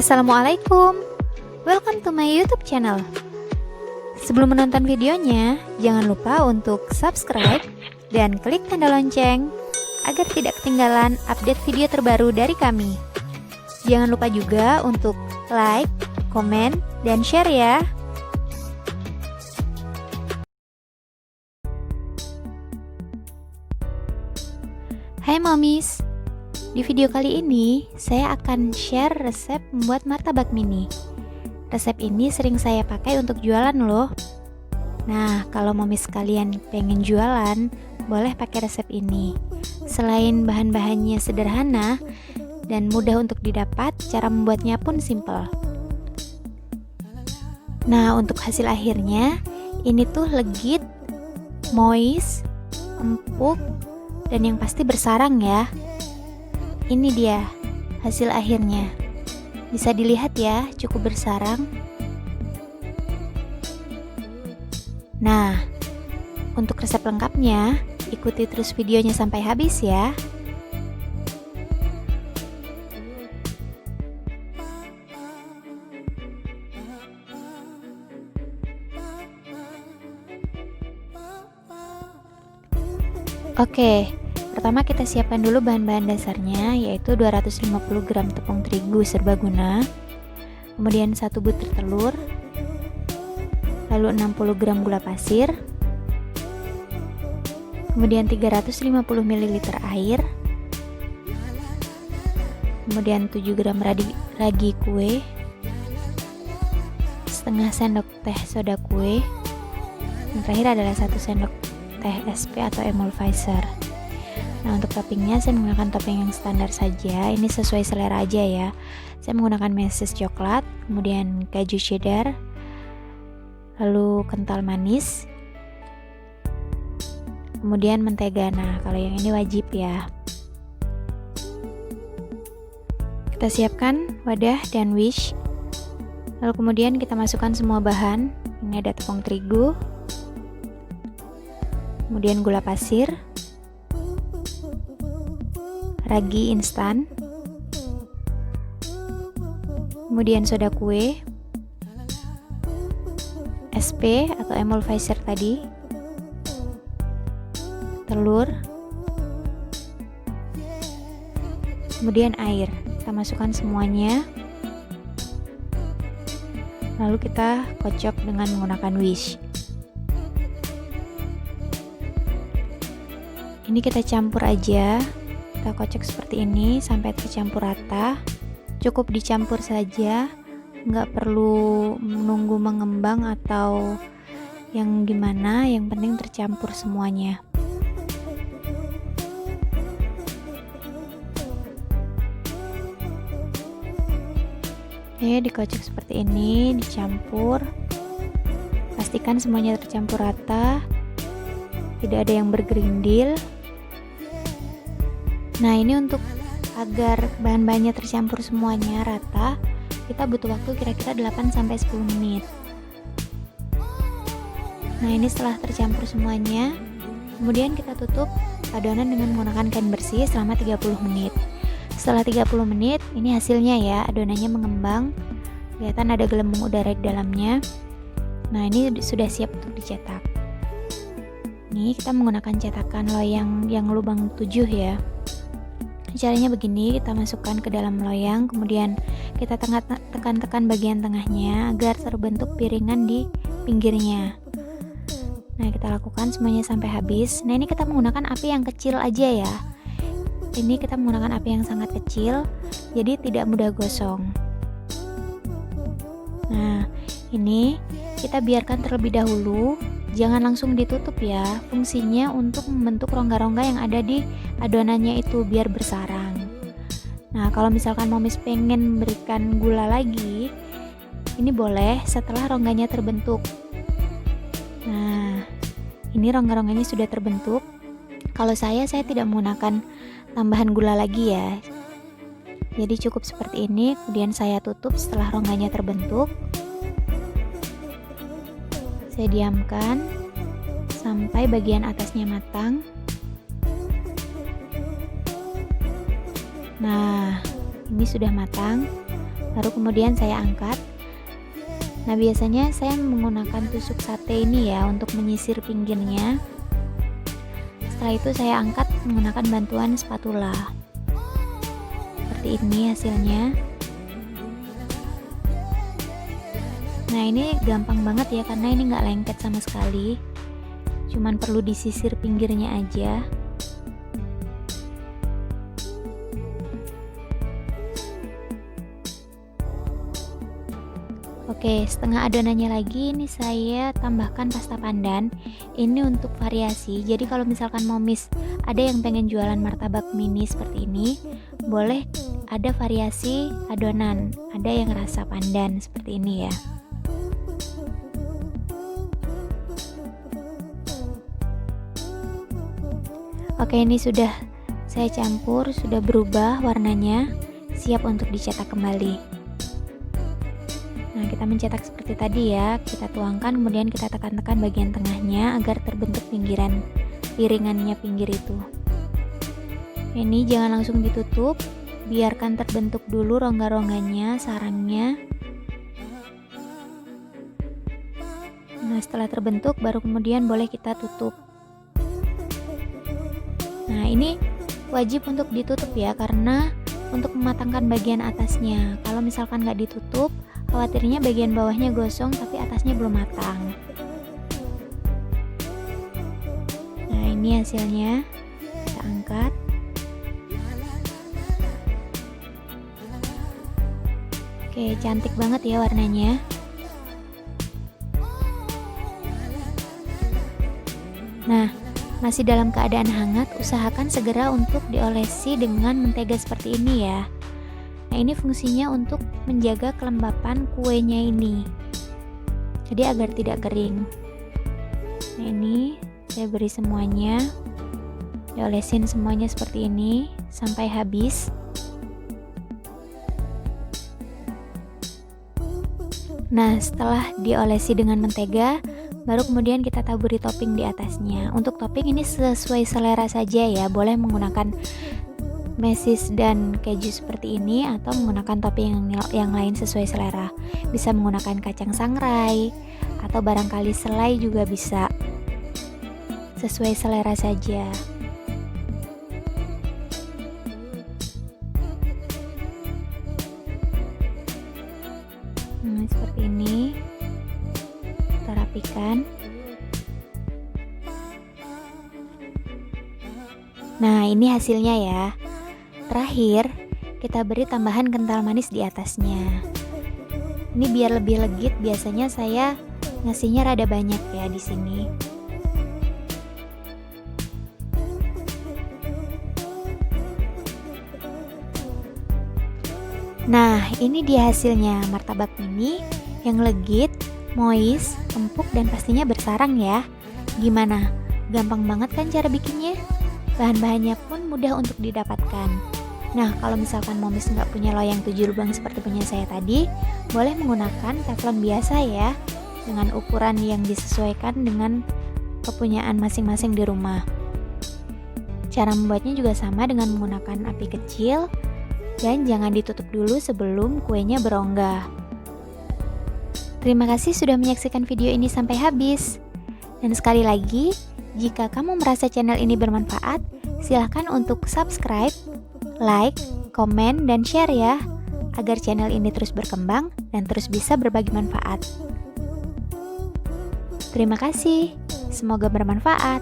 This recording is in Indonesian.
Assalamualaikum, welcome to my YouTube channel. Sebelum menonton videonya, jangan lupa untuk subscribe dan klik tanda lonceng agar tidak ketinggalan update video terbaru dari kami. Jangan lupa juga untuk like, komen, dan share ya. Hai momis, di video kali ini saya akan share resep membuat martabak mini. Resep ini sering saya pakai untuk jualan loh. Nah, kalau momis kalian pengen jualan, boleh pakai resep ini. Selain bahan-bahannya sederhana dan mudah untuk didapat, cara membuatnya pun simple. Nah, untuk hasil akhirnya, ini tuh legit, moist, empuk, dan yang pasti bersarang ya. Ini dia hasil akhirnya. Bisa dilihat ya, cukup bersarang. Nah, untuk resep lengkapnya, ikuti terus videonya sampai habis ya. Oke, pertama kita siapkan dulu bahan-bahan dasarnya, yaitu 250 gram tepung terigu serbaguna, kemudian 1 butir telur, lalu 60 gram gula pasir, kemudian 350 ml air, kemudian 7 gram ragi kue, setengah sendok teh soda kue, yang terakhir adalah 1 sendok teh SP atau emulsifier. Nah, untuk toppingnya saya menggunakan topping yang standar saja. Ini sesuai selera aja ya. Saya menggunakan meses coklat, kemudian keju cheddar, lalu kental manis, kemudian mentega. Nah, kalau yang ini wajib ya. Kita siapkan wadah dan wish. Lalu kemudian kita masukkan semua bahan. Ini ada tepung terigu, kemudian gula pasir, ragi instan, kemudian soda kue, SP atau emulsifier tadi, telur, kemudian air. Kita masukkan semuanya, lalu kita kocok dengan menggunakan wish. Ini kita campur aja, kita kocok seperti ini sampai tercampur rata. Cukup dicampur saja, nggak perlu menunggu mengembang atau yang gimana, yang penting tercampur semuanya. Oke, dikocok seperti ini, dicampur, pastikan semuanya tercampur rata, tidak ada yang bergerindil. Nah, ini untuk agar bahan-bahannya tercampur semuanya rata, kita butuh waktu kira-kira 8-10 menit. Nah, ini setelah tercampur semuanya, kemudian kita tutup adonan dengan menggunakan kain bersih selama 30 menit. Setelah 30 menit, ini hasilnya ya, adonannya mengembang, kelihatan ada gelembung udara di dalamnya. Nah, ini sudah siap untuk dicetak. Ini kita menggunakan cetakan loyang yang lubang 7 ya. Caranya begini, kita masukkan ke dalam loyang, kemudian kita tekan-tekan bagian tengahnya agar terbentuk piringan di pinggirnya. Nah, kita lakukan semuanya sampai habis. Nah, ini kita menggunakan api yang kecil aja ya. Ini kita menggunakan api yang sangat kecil, jadi tidak mudah gosong. Nah, ini kita biarkan terlebih dahulu. Jangan langsung ditutup ya, fungsinya untuk membentuk rongga-rongga yang ada di adonannya itu biar bersarang. Nah, kalau misalkan momis pengen berikan gula lagi, ini boleh setelah rongganya terbentuk. Nah, ini rongga-rongganya sudah terbentuk. Kalau saya tidak menggunakan tambahan gula lagi ya. Jadi cukup seperti ini, kemudian saya tutup setelah rongganya terbentuk. Saya diamkan sampai bagian atasnya matang. Nah, ini sudah matang. baru kemudian saya angkat. Nah, biasanya saya menggunakan tusuk sate ini ya untuk menyisir pinggirnya. Setelah itu saya angkat menggunakan bantuan spatula. Seperti ini hasilnya. Nah, ini gampang banget ya karena ini nggak lengket sama sekali. Cuman perlu disisir pinggirnya aja. Oke, setengah adonannya lagi ini saya tambahkan pasta pandan. Ini untuk variasi. Jadi kalau misalkan momis ada yang pengen jualan martabak mini seperti ini, boleh ada variasi adonan. Ada yang rasa pandan seperti ini ya. Oke, ini sudah saya campur, sudah berubah warnanya, siap untuk dicetak kembali. Nah, kita mencetak seperti tadi ya, kita tuangkan kemudian kita tekan-tekan bagian tengahnya agar terbentuk pinggiran piringannya pinggir itu. Ini jangan langsung ditutup, biarkan terbentuk dulu rongga-rongganya, sarangnya. Nah, setelah terbentuk baru kemudian boleh kita tutup. Nah, ini wajib untuk ditutup ya, karena untuk mematangkan bagian atasnya. Kalau misalkan nggak ditutup, khawatirnya bagian bawahnya gosong tapi atasnya belum matang. Nah, ini hasilnya. Kita angkat. Oke, cantik banget ya warnanya. Nah, masih dalam keadaan hangat, usahakan segera untuk diolesi dengan mentega seperti ini ya. Nah, ini fungsinya untuk menjaga kelembapan kuenya ini, jadi agar tidak kering. Nah, ini saya beri semuanya, diolesin semuanya seperti ini sampai habis. Nah, setelah diolesi dengan mentega, baru kemudian kita taburi topping di atasnya. Untuk topping ini sesuai selera saja ya, boleh menggunakan mesis dan keju seperti ini atau menggunakan topping yang lain sesuai selera. Bisa menggunakan kacang sangrai atau barangkali selai juga bisa, sesuai selera saja. Nah, seperti ini kita rapikan. Nah, ini hasilnya ya. Terakhir, kita beri tambahan kental manis di atasnya. Ini biar lebih legit, biasanya saya ngasihnya rada banyak ya di sini. Nah, ini dia hasilnya, martabak mini yang legit, moist, empuk, dan pastinya bersarang ya. Gimana? Gampang banget kan cara bikinnya? Bahan-bahannya pun mudah untuk didapatkan. Nah, kalau misalkan momis nggak punya loyang 7 lubang seperti punya saya tadi, boleh menggunakan teflon biasa ya, dengan ukuran yang disesuaikan dengan kepunyaan masing-masing di rumah. Cara membuatnya juga sama dengan menggunakan api kecil, dan jangan ditutup dulu sebelum kuenya berongga. Terima kasih sudah menyaksikan video ini sampai habis. Dan sekali lagi, jika kamu merasa channel ini bermanfaat, silahkan untuk subscribe, like, komen, dan share ya, agar channel ini terus berkembang dan terus bisa berbagi manfaat. Terima kasih, semoga bermanfaat.